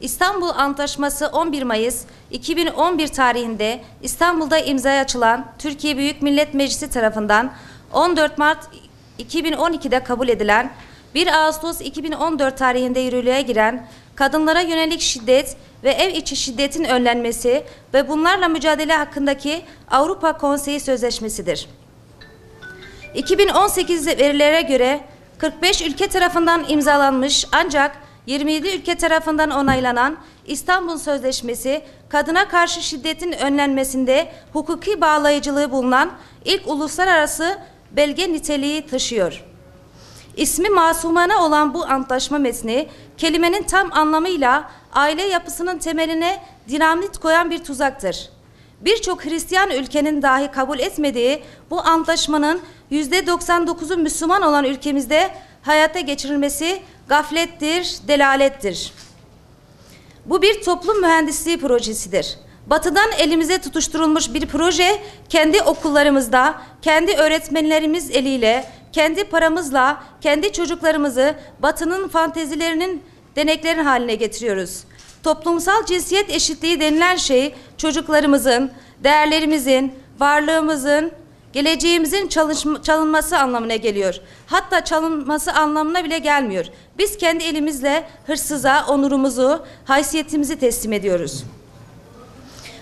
İstanbul Antlaşması 11 Mayıs 2011 tarihinde İstanbul'da imzaya açılan Türkiye Büyük Millet Meclisi tarafından 14 Mart 2012'de kabul edilen 1 Ağustos 2014 tarihinde yürürlüğe giren kadınlara yönelik şiddet ve ev içi şiddetin önlenmesi ve bunlarla mücadele hakkındaki Avrupa Konseyi Sözleşmesi'dir. 2018 verilere göre 45 ülke tarafından imzalanmış ancak 27 ülke tarafından onaylanan İstanbul Sözleşmesi, kadına karşı şiddetin önlenmesinde hukuki bağlayıcılığı bulunan ilk uluslararası belge niteliği taşıyor. İsmi masumane olan bu antlaşma metni, kelimenin tam anlamıyla aile yapısının temeline dinamit koyan bir tuzaktır. Birçok Hristiyan ülkenin dahi kabul etmediği bu antlaşmanın %99'u Müslüman olan ülkemizde hayata geçirilmesi gaflettir, delalettir. Bu bir toplum mühendisliği projesidir. Batı'dan elimize tutuşturulmuş bir proje, kendi okullarımızda, kendi öğretmenlerimiz eliyle, kendi paramızla, kendi çocuklarımızı Batı'nın fantezilerinin deneklerin haline getiriyoruz. Toplumsal cinsiyet eşitliği denilen şey, çocuklarımızın, değerlerimizin, varlığımızın, geleceğimizin çalınması anlamına geliyor. Hatta çalınması anlamına bile gelmiyor. Biz kendi elimizle hırsıza onurumuzu, haysiyetimizi teslim ediyoruz.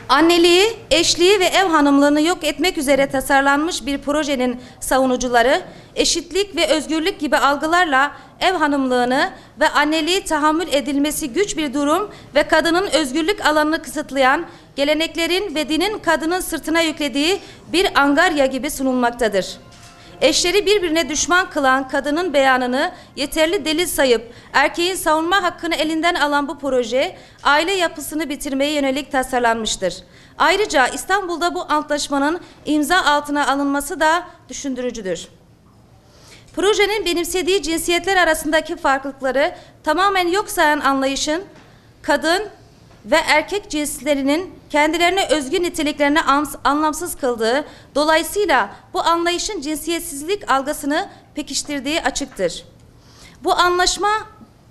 Anneliği, eşliği ve ev hanımlığını yok etmek üzere tasarlanmış bir projenin savunucuları, eşitlik ve özgürlük gibi algılarla ev hanımlığını ve anneliği tahammül edilmesi güç bir durum ve kadının özgürlük alanını kısıtlayan geleneklerin ve dinin kadının sırtına yüklediği bir angarya gibi sunulmaktadır. Eşleri birbirine düşman kılan kadının beyanını yeterli delil sayıp erkeğin savunma hakkını elinden alan bu proje aile yapısını bitirmeye yönelik tasarlanmıştır. Ayrıca İstanbul'da bu antlaşmanın imza altına alınması da düşündürücüdür. Projenin benimsediği cinsiyetler arasındaki farklılıkları tamamen yok sayan anlayışın kadın ve erkek cinslerinin kendilerine özgü niteliklerini anlamsız kıldığı, dolayısıyla bu anlayışın cinsiyetsizlik algısını pekiştirdiği açıktır. Bu anlaşma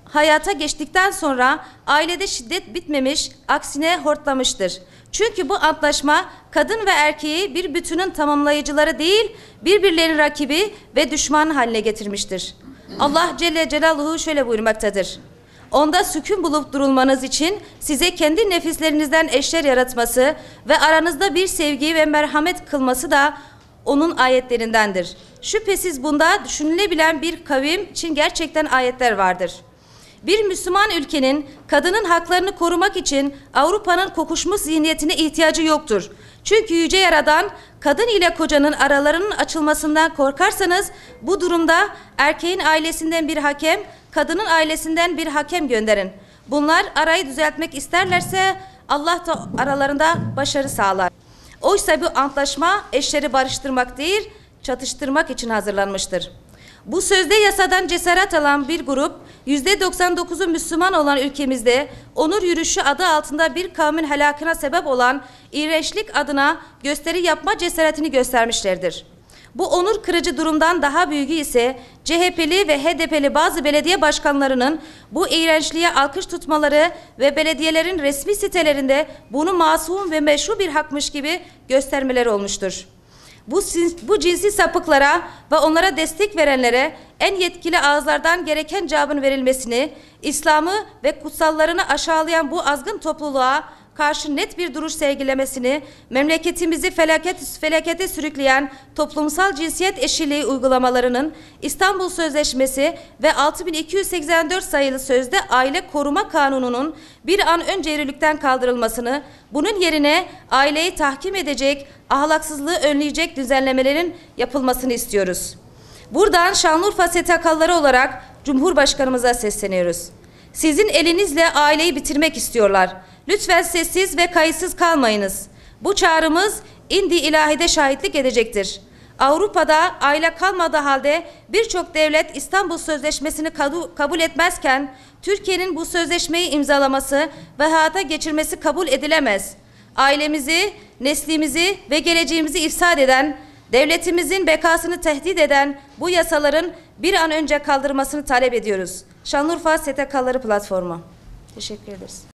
hayata geçtikten sonra ailede şiddet bitmemiş, aksine hortlamıştır. Çünkü bu antlaşma kadın ve erkeği bir bütünün tamamlayıcıları değil, birbirlerinin rakibi ve düşman haline getirmiştir. Allah Celle Celaluhu şöyle buyurmaktadır: onda sükun bulup durulmanız için size kendi nefislerinizden eşler yaratması ve aranızda bir sevgi ve merhamet kılması da onun ayetlerindendir. Şüphesiz bunda düşünülebilen bir kavim için gerçekten ayetler vardır. Bir Müslüman ülkenin kadının haklarını korumak için Avrupa'nın kokuşmuş zihniyetine ihtiyacı yoktur. Çünkü Yüce Yaradan kadın ile kocanın aralarının açılmasından korkarsanız bu durumda erkeğin ailesinden bir hakem, kadının ailesinden bir hakem gönderin. Bunlar arayı düzeltmek isterlerse Allah da aralarında başarı sağlar. Oysa bu antlaşma eşleri barıştırmak değil, çatıştırmak için hazırlanmıştır. Bu sözde yasadan cesaret alan bir grup, %99'u Müslüman olan ülkemizde onur yürüyüşü adı altında bir kavmin helakına sebep olan iğrençlik adına gösteri yapma cesaretini göstermişlerdir. Bu onur kırıcı durumdan daha büyüğü ise CHP'li ve HDP'li bazı belediye başkanlarının bu iğrençliğe alkış tutmaları ve belediyelerin resmi sitelerinde bunu masum ve meşru bir hakmış gibi göstermeleri olmuştur. Bu cinsi sapıklara ve onlara destek verenlere en yetkili ağızlardan gereken cevabın verilmesini, İslam'ı ve kutsallarını aşağılayan bu azgın topluluğa karşı net bir duruş sergilemesini, memleketimizi felakete sürükleyen toplumsal cinsiyet eşitliği uygulamalarının İstanbul Sözleşmesi ve 6284 sayılı sözde Aile Koruma Kanunu'nun bir an önce yürürlükten kaldırılmasını, bunun yerine aileyi tahkim edecek, ahlaksızlığı önleyecek düzenlemelerin yapılmasını istiyoruz. Buradan Şanlıurfa STK'ları olarak Cumhurbaşkanımıza sesleniyoruz. Sizin elinizle aileyi bitirmek istiyorlar. Lütfen sessiz ve kayıtsız kalmayınız. Bu çağrımız indi ilahide şahitlik edecektir. Avrupa'da aile kalmadığı halde birçok devlet İstanbul Sözleşmesi'ni kabul etmezken Türkiye'nin bu sözleşmeyi imzalaması ve hayata geçirmesi kabul edilemez. Ailemizi, neslimizi ve geleceğimizi ifsad eden, devletimizin bekasını tehdit eden bu yasaların bir an önce kaldırılmasını talep ediyoruz. Şanlıurfa STK'ları Platformu. Teşekkür ederiz.